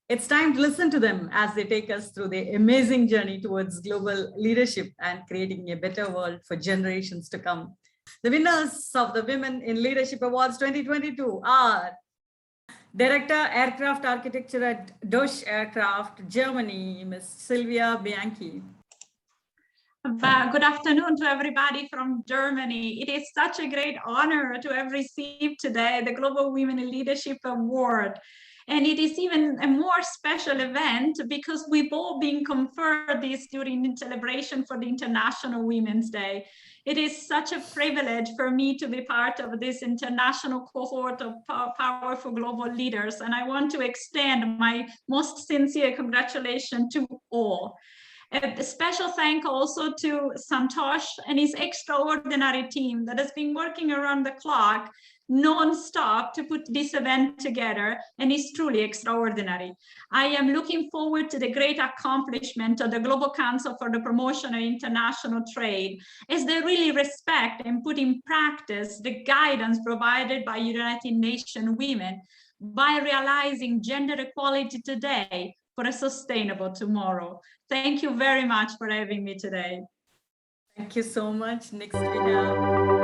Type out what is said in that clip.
It's time to listen to them as they take us through their amazing journey towards global leadership and creating a better world for generations to come. The winners of the Women in Leadership Awards 2022 are Director Aircraft Architecture at Deutsche Aircraft, Germany, Ms. Silvia Bianchi. Good afternoon to everybody from Germany. It is such a great honor to have received today the Global Women in Leadership Award. And it is even a more special event because we've all been conferred this during the celebration for the International Women's Day. It is such a privilege for me to be part of this international cohort of powerful global leaders. And I want to extend my most sincere congratulations to all. A special thank also to Santosh and his extraordinary team that has been working around the clock non-stop to put this event together, and is truly extraordinary. I am looking forward to the great accomplishment of the Global Council for the Promotion of International Trade, as they really respect and put in practice the guidance provided by United Nations Women by realizing gender equality today for a sustainable tomorrow. Thank you very much for having me today. Thank you so much. Next we have